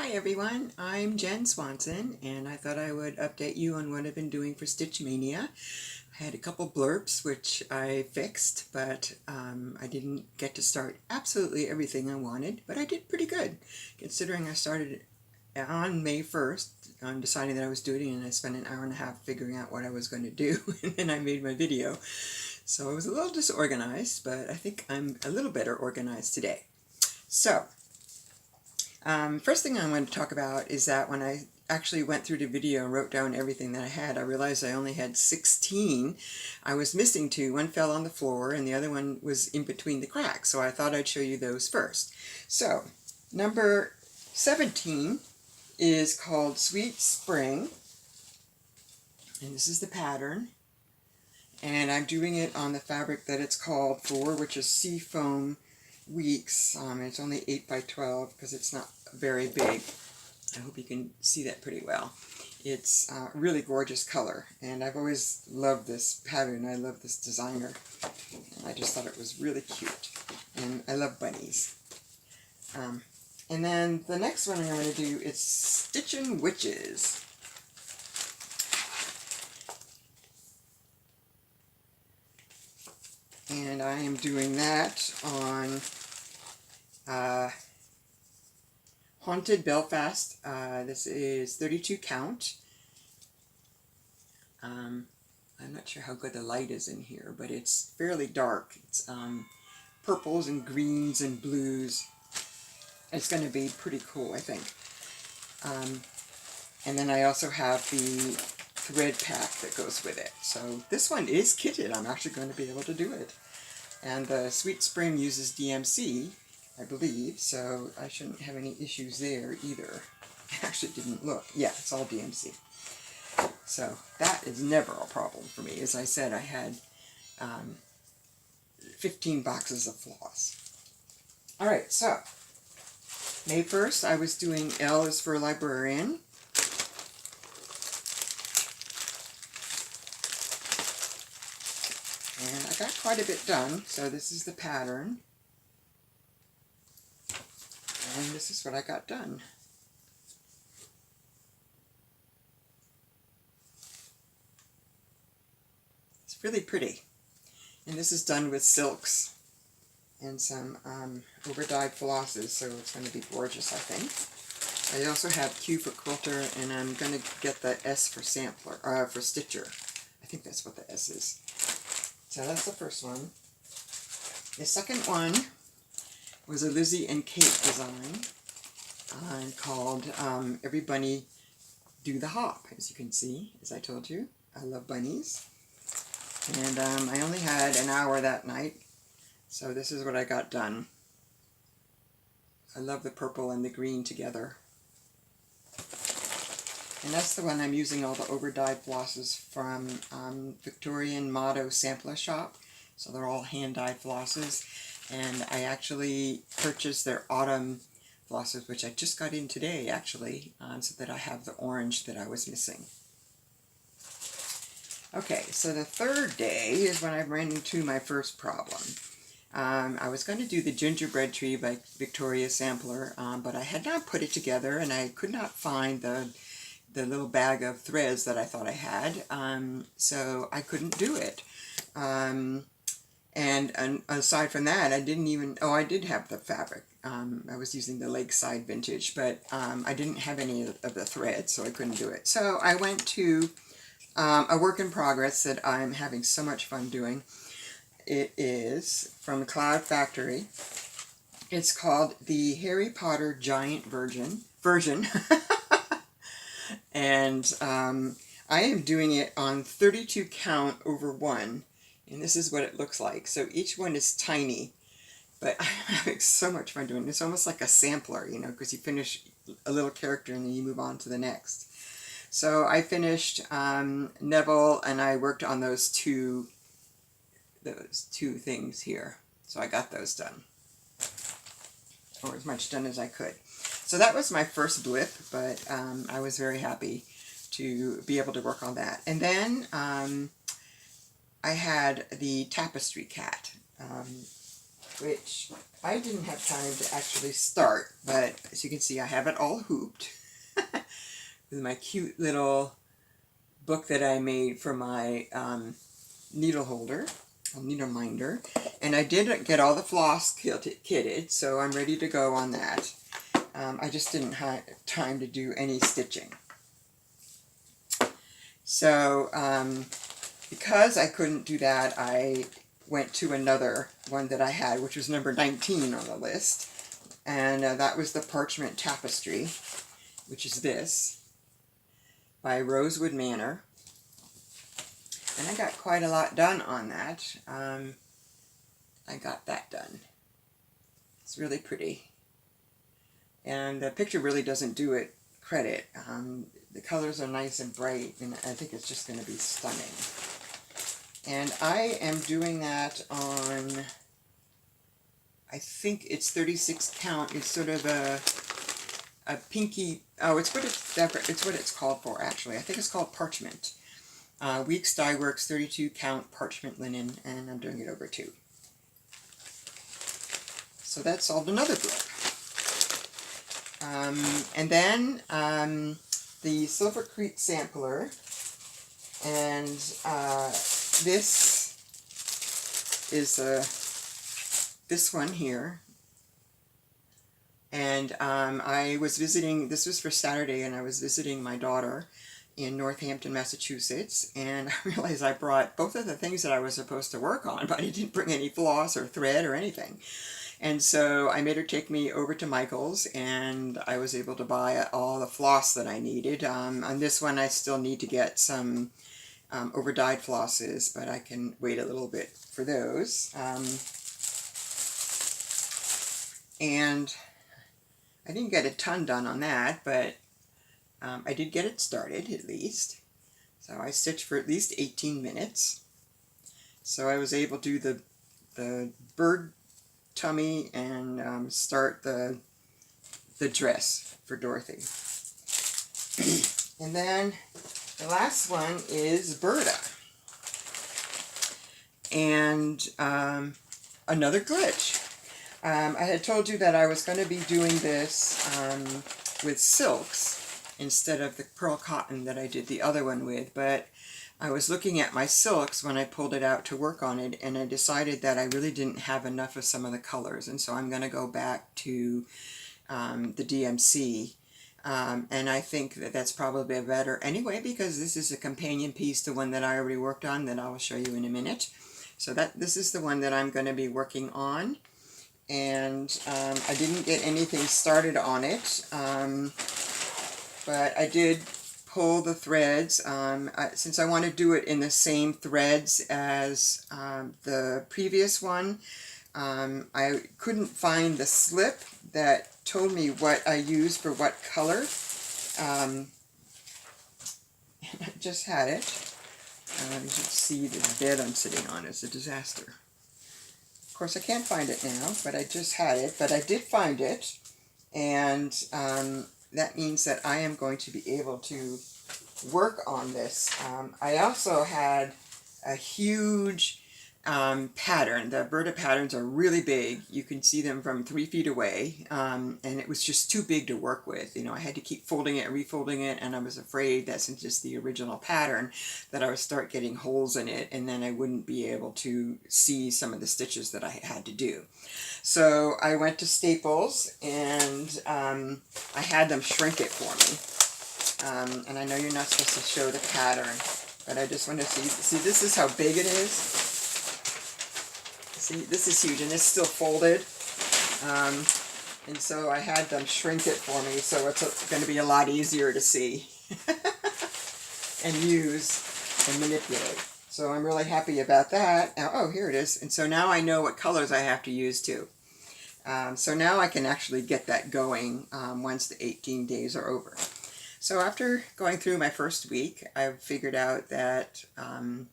Hi everyone, I'm Jen Swanson and I thought I would update you on what I've been doing for Stitch Mania. I had a couple blurps which I fixed, but I didn't get to start absolutely everything I wanted, but I did pretty good considering I started on May 1st on deciding that I was doing it, and I spent an hour and a half figuring out what I was going to do and then I made my video. So I was a little disorganized, but I think I'm a little better organized today. So first thing I want to talk about is that when I actually went through the video and wrote down everything that I had, I realized I only had 16. I was missing two. One fell on the floor and the other one was in between the cracks, so I thought I'd show you those first. So, number 17 is called Sweet Spring, and this is the pattern. And I'm doing it on the fabric that it's called for, which is Seafoam Weeks. It's only 8 by 12 because it's not very big. I hope you can see that pretty well. It's a really gorgeous color, and I've always loved this pattern. I love this designer, and I just thought it was really cute. And I love bunnies. And then the next one I'm going to do is Stitchin' Witches. And I am doing that on Haunted Belfast. This is 32 count. I'm not sure how good the light is in here, but it's fairly dark. It's purples and greens and blues. It's going to be pretty cool, I think. And then I also have the thread pack that goes with it. So this one is kitted. I'm actually going to be able to do it. And the Sweet Spring uses DMC, I believe, so I shouldn't have any issues there either. I actually didn't look. Yeah, it's all DMC. So that is never a problem for me. As I said, I had 15 boxes of floss. Alright, so May 1st I was doing L is for Librarian. And I got quite a bit done, so this is the pattern. And this is what I got done. It's really pretty. And this is done with silks and some over-dyed flosses, so it's going to be gorgeous, I think. I also have Q for quilter, and I'm going to get the S for sampler, for stitcher. I think that's what the S is. So that's the first one. The second one was a Lizzie and Kate design called Every Bunny Do the Hop. As you can see, as I told you, I love bunnies. And I only had an hour that night, so this is what I got done. I love the purple and the green together. And that's the one I'm using all the over-dyed flosses from Victorian Motto Sampler Shop. So they're all hand-dyed flosses. And I actually purchased their autumn flosses, which I just got in today, actually, so that I have the orange that I was missing. Okay, so the third day is when I ran into my first problem. I was going to do the gingerbread tree by Victoria Sampler, but I had not put it together, and I could not find the little bag of threads that I thought I had, so I couldn't do it. And aside from that, I didn't even, I did have the fabric. I was using the Lakeside Vintage, but I didn't have any of the threads, so I couldn't do it. So I went to a work in progress that I'm having so much fun doing. It is from Cloud Factory. It's called the Harry Potter Giant version. And I am doing it on 32 count over 1, and this is what it looks like. So each one is tiny, but I'm having so much fun doing it. It's almost like a sampler, you know, because you finish a little character and then you move on to the next. So I finished Neville, and I worked on those two things here. So I got those done, or as much done as I could. So that was my first blip, but I was very happy to be able to work on that. And then I had the tapestry cat. which I didn't have time to actually start, but as you can see I have it all hooped with my cute little book that I made for my needle holder, a needle minder, and I did get all the floss kitted, so I'm ready to go on that. I just didn't have time to do any stitching. So because I couldn't do that, I went to another one that I had, which was number 19 on the list, and that was the Parchment Tapestry, which is this, by Rosewood Manor. And I got quite a lot done on that. I got that done. It's really pretty. And the picture really doesn't do it credit. The colors are nice and bright, and I think it's just going to be stunning. And I am doing that on, I think it's 36 count. It's sort of a pinky, oh, it's what it's called for, actually. I think it's called Parchment. Weeks Dye Works 32 count parchment linen, and I'm doing it over 2. So that solved another book. And then the Silver Creek sampler, and this is this one here. And I was visiting, this was for Saturday, and I was visiting my daughter in Northampton, Massachusetts, and I realized I brought both of the things that I was supposed to work on, but I didn't bring any floss or thread or anything. And so I made her take me over to Michael's, and I was able to buy all the floss that I needed. On this one I still need to get some over-dyed flosses, but I can wait a little bit for those. And I didn't get a ton done on that, but I did get it started, at least. So I stitched for at least 18 minutes. So I was able to do the bird tummy and start the dress for Dorothy. And then the last one is Berta. And another glitch. I had told you that I was going to be doing this with silks instead of the pearl cotton that I did the other one with, but I was looking at my silks when I pulled it out to work on it, and I decided that I really didn't have enough of some of the colors, and so I'm going to go back to the DMC, and I think that that's probably better anyway, because this is a companion piece to one that I already worked on that I will show you in a minute. So this is the one that I'm going to be working on, and I didn't get anything started on it, but I did pull the threads. Since I want to do it in the same threads as the previous one, I couldn't find the slip that told me what I used for what color. I just had it. You should see the bed I'm sitting on is a disaster. Of course I can't find it now, but I just had it. But I did find it, and that means that I am going to be able to work on this. I also had a huge pattern. The Berta patterns are really big. You can see them from 3 feet away, and it was just too big to work with. You know, I had to keep folding it and refolding it, and I was afraid that since it's the original pattern that I would start getting holes in it, and then I wouldn't be able to see some of the stitches that I had to do. So I went to Staples, and I had them shrink it for me. And I know you're not supposed to show the pattern, but I just want to see this is how big it is. See, this is huge, and it's still folded. And so I had them shrink it for me, so it's going to be a lot easier to see and use and manipulate. So I'm really happy about that. Now, oh, here it is. And so now I know what colors I have to use too. So now I can actually get that going once the 18 days are over. So after going through my first week, I've figured out that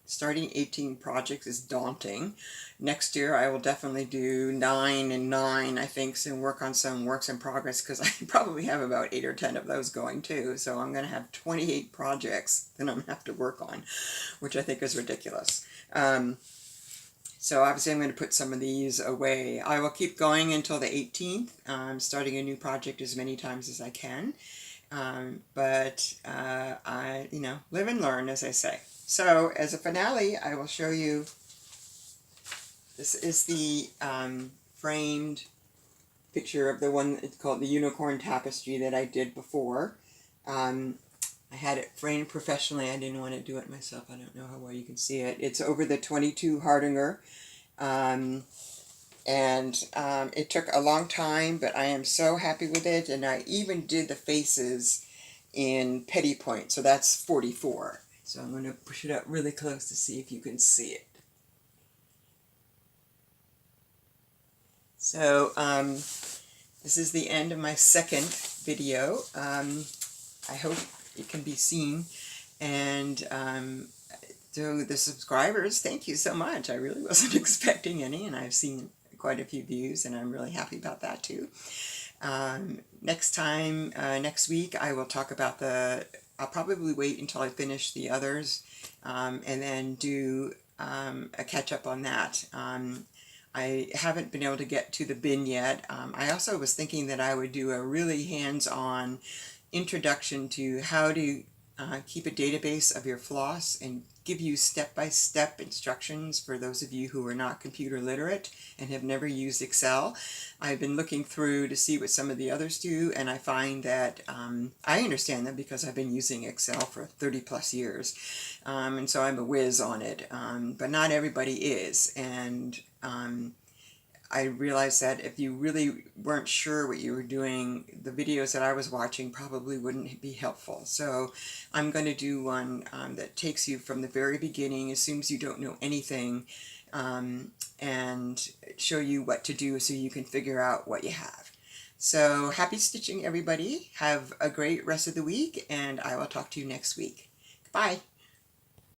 starting 18 projects is daunting. Next year I will definitely do 9 and 9, I think, and work on some works in progress, because I probably have about 8 or 10 of those going too. So I'm going to have 28 projects that I'm going to have to work on, which I think is ridiculous. So obviously I'm going to put some of these away. I will keep going until the 18th, starting a new project as many times as I can. But I, live and learn, as I say. So as a finale, I will show you, this is the framed picture of the one, it's called the unicorn tapestry that I did before. I had it framed professionally. I didn't want to do it myself. I don't know how well you can see it. It's over the 22 Hardinger. It took a long time, but I am so happy with it. And I even did the faces in Petty Point. So that's 44. So I'm going to push it up really close to see if you can see it. So this is the end of my second video. I hope it can be seen. And to the subscribers, thank you so much. I really wasn't expecting any, and I've seen quite a few views, and I'm really happy about that too. Next week, I will talk about I'll probably wait until I finish the others, and then do a catch-up on that. I haven't been able to get to the bin yet. I also was thinking that I would do a really hands-on introduction to how to keep a database of your floss and give you step-by-step instructions for those of you who are not computer literate and have never used Excel. I've been looking through to see what some of the others do, and I find that I understand them because I've been using Excel for 30 plus years, and so I'm a whiz on it, but not everybody is. And I realized that if you really weren't sure what you were doing, the videos that I was watching probably wouldn't be helpful. So I'm going to do one that takes you from the very beginning, assumes you don't know anything, and show you what to do so you can figure out what you have. So happy stitching, everybody. Have a great rest of the week, and I will talk to you next week. Bye.